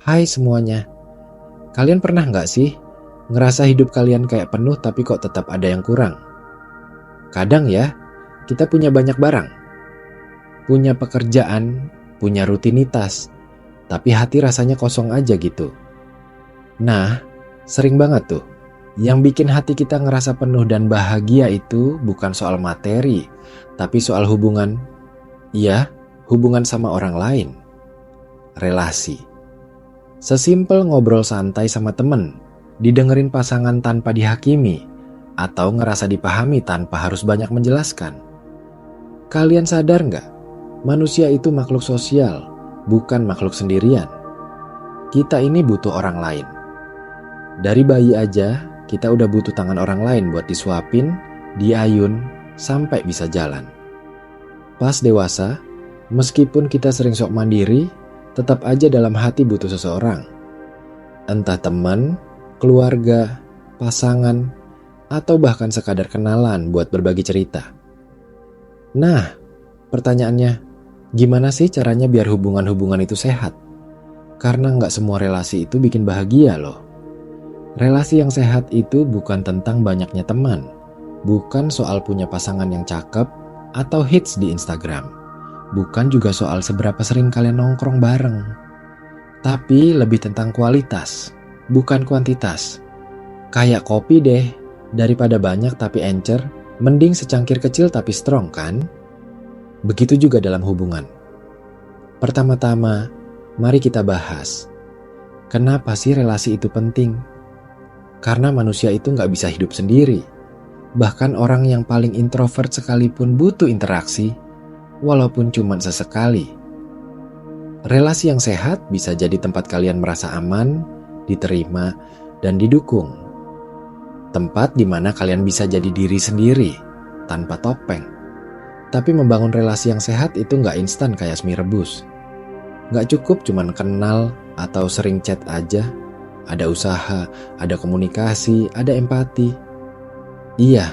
Hai semuanya, kalian pernah nggak sih ngerasa hidup kalian kayak penuh tapi kok tetap ada yang kurang? Kadang ya, kita punya banyak barang, punya pekerjaan, punya rutinitas, tapi hati rasanya kosong aja gitu. Nah, sering banget tuh, yang bikin hati kita ngerasa penuh dan bahagia itu bukan soal materi, tapi soal hubungan. Iya, hubungan sama orang lain, relasi. Sesimpel ngobrol santai sama temen, didengerin pasangan tanpa dihakimi, atau ngerasa dipahami tanpa harus banyak menjelaskan. Kalian sadar nggak? Manusia itu makhluk sosial, bukan makhluk sendirian. Kita ini butuh orang lain. Dari bayi aja, kita udah butuh tangan orang lain buat disuapin, diayun, sampai bisa jalan. Pas dewasa, meskipun kita sering sok mandiri, tetap aja dalam hati butuh seseorang. Entah teman, keluarga, pasangan, atau bahkan sekadar kenalan buat berbagi cerita. Nah, pertanyaannya, gimana sih caranya biar hubungan-hubungan itu sehat? Karena nggak semua relasi itu bikin bahagia loh. Relasi yang sehat itu bukan tentang banyaknya teman, bukan soal punya pasangan yang cakep atau hits di Instagram. Bukan juga soal seberapa sering kalian nongkrong bareng. Tapi lebih tentang kualitas, bukan kuantitas. Kayak kopi deh, daripada banyak tapi encer, mending secangkir kecil tapi strong kan? Begitu juga dalam hubungan. Pertama-tama, mari kita bahas. Kenapa sih relasi itu penting? Karena manusia itu nggak bisa hidup sendiri. Bahkan orang yang paling introvert sekalipun butuh interaksi, walaupun cuma sesekali. Relasi yang sehat bisa jadi tempat kalian merasa aman, diterima, dan didukung. Tempat di mana kalian bisa jadi diri sendiri, tanpa topeng. Tapi membangun relasi yang sehat itu nggak instan kayak mie rebus. Nggak cukup cuman kenal atau sering chat aja. Ada usaha, ada komunikasi, ada empati. Iya,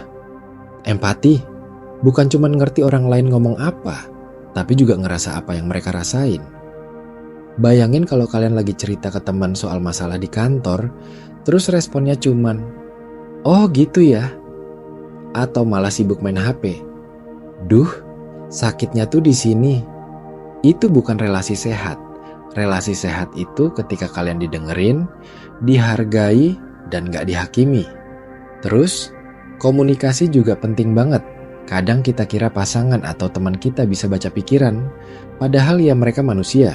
empati. Bukan cuma ngerti orang lain ngomong apa, tapi juga ngerasa apa yang mereka rasain. Bayangin kalau kalian lagi cerita ke teman soal masalah di kantor, terus responnya cuman, "Oh gitu ya?" Atau malah sibuk main HP. Duh, sakitnya tuh di sini. Itu bukan relasi sehat. Relasi sehat itu ketika kalian didengerin, dihargai, dan gak dihakimi. Terus, komunikasi juga penting banget. Kadang kita kira pasangan atau teman kita bisa baca pikiran, padahal ya mereka manusia,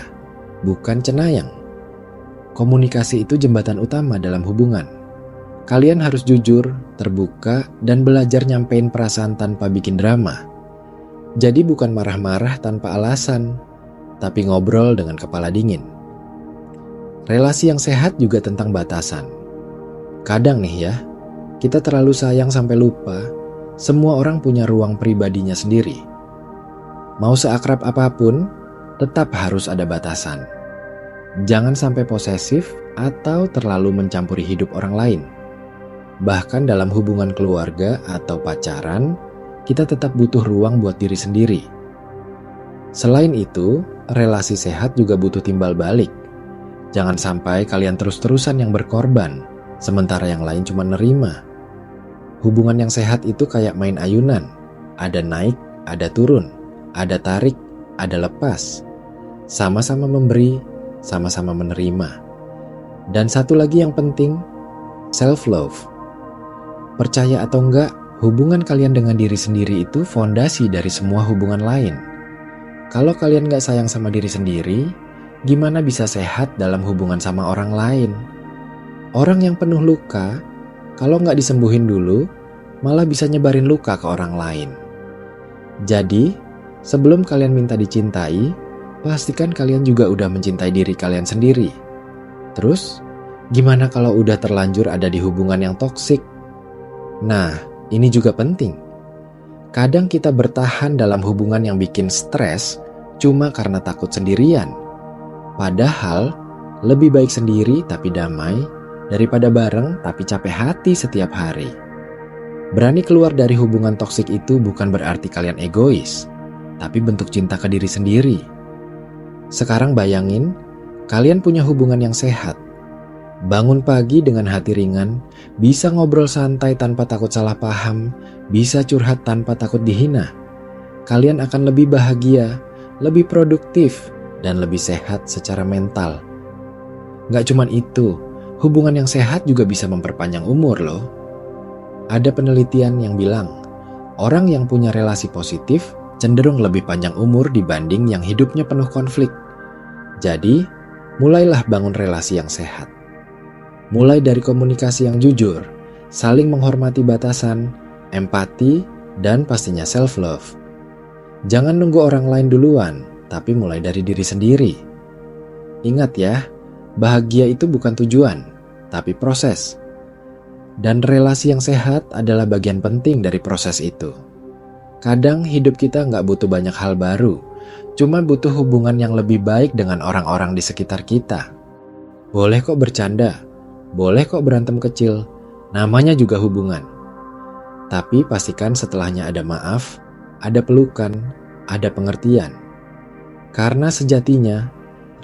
bukan cenayang. Komunikasi itu jembatan utama dalam hubungan. Kalian harus jujur, terbuka, dan belajar nyampein perasaan tanpa bikin drama. Jadi bukan marah-marah tanpa alasan, tapi ngobrol dengan kepala dingin. Relasi yang sehat juga tentang batasan. Kadang nih ya, kita terlalu sayang sampai lupa semua orang punya ruang pribadinya sendiri. Mau seakrab apapun, tetap harus ada batasan. Jangan sampai posesif atau terlalu mencampuri hidup orang lain. Bahkan dalam hubungan keluarga atau pacaran, kita tetap butuh ruang buat diri sendiri. Selain itu, relasi sehat juga butuh timbal balik. Jangan sampai kalian terus-terusan yang berkorban, sementara yang lain cuma nerima. Hubungan yang sehat itu kayak main ayunan. Ada naik, ada turun, ada tarik, ada lepas. Sama-sama memberi, sama-sama menerima. Dan satu lagi yang penting, self-love. Percaya atau enggak, hubungan kalian dengan diri sendiri itu fondasi dari semua hubungan lain. Kalau kalian enggak sayang sama diri sendiri, gimana bisa sehat dalam hubungan sama orang lain? Orang yang penuh luka, kalau nggak disembuhin dulu, malah bisa nyebarin luka ke orang lain. Jadi, sebelum kalian minta dicintai, pastikan kalian juga udah mencintai diri kalian sendiri. Terus, gimana kalau udah terlanjur ada di hubungan yang toksik? Nah, ini juga penting. Kadang kita bertahan dalam hubungan yang bikin stres cuma karena takut sendirian. Padahal, lebih baik sendiri tapi damai, daripada bareng tapi capek hati setiap hari. Berani keluar dari hubungan toksik itu bukan berarti kalian egois, tapi bentuk cinta ke diri sendiri. Sekarang bayangin, Kalian punya hubungan yang sehat. Bangun pagi dengan hati ringan, bisa ngobrol santai tanpa takut salah paham, bisa curhat tanpa takut dihina. Kalian akan lebih bahagia, lebih produktif, dan lebih sehat secara mental. Gak cuman itu, hubungan yang sehat juga bisa memperpanjang umur loh. Ada penelitian yang bilang, orang yang punya relasi positif cenderung lebih panjang umur dibanding yang hidupnya penuh konflik. Jadi, mulailah bangun relasi yang sehat. Mulai dari komunikasi yang jujur, saling menghormati batasan, empati, dan pastinya self-love. Jangan nunggu orang lain duluan, tapi mulai dari diri sendiri. Ingat ya, bahagia itu bukan tujuan, tapi proses. Dan relasi yang sehat adalah bagian penting dari proses itu. Kadang hidup kita nggak butuh banyak hal baru, cuma butuh hubungan yang lebih baik dengan orang-orang di sekitar kita. Boleh kok bercanda, boleh kok berantem kecil, namanya juga hubungan. Tapi pastikan setelahnya ada maaf, ada pelukan, ada pengertian. Karena sejatinya,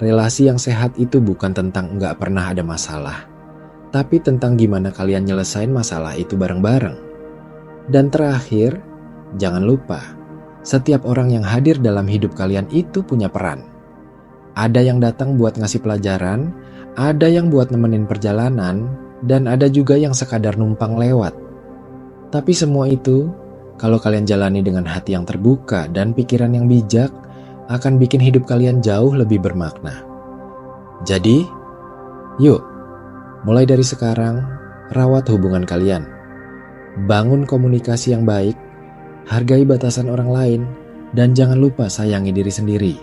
relasi yang sehat itu bukan tentang nggak pernah ada masalah, tapi tentang gimana kalian nyelesain masalah itu bareng-bareng. Dan terakhir, jangan lupa, setiap orang yang hadir dalam hidup kalian itu punya peran. Ada yang datang buat ngasih pelajaran, ada yang buat nemenin perjalanan, dan ada juga yang sekadar numpang lewat. Tapi semua itu, kalau kalian jalani dengan hati yang terbuka dan pikiran yang bijak, akan bikin hidup kalian jauh lebih bermakna. Jadi, yuk, mulai dari sekarang, rawat hubungan kalian. Bangun komunikasi yang baik, hargai batasan orang lain, dan jangan lupa sayangi diri sendiri.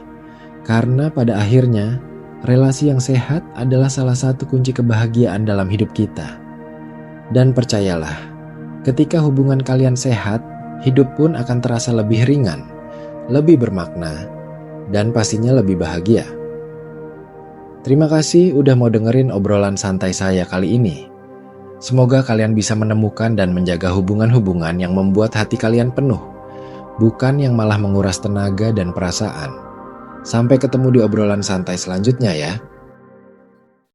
Karena pada akhirnya, relasi yang sehat adalah salah satu kunci kebahagiaan dalam hidup kita. Dan percayalah, ketika hubungan kalian sehat, hidup pun akan terasa lebih ringan, lebih bermakna, dan pastinya lebih bahagia. Terima kasih udah mau dengerin obrolan santai saya kali ini. Semoga kalian bisa menemukan dan menjaga hubungan-hubungan yang membuat hati kalian penuh, bukan yang malah menguras tenaga dan perasaan. Sampai ketemu di obrolan santai selanjutnya ya.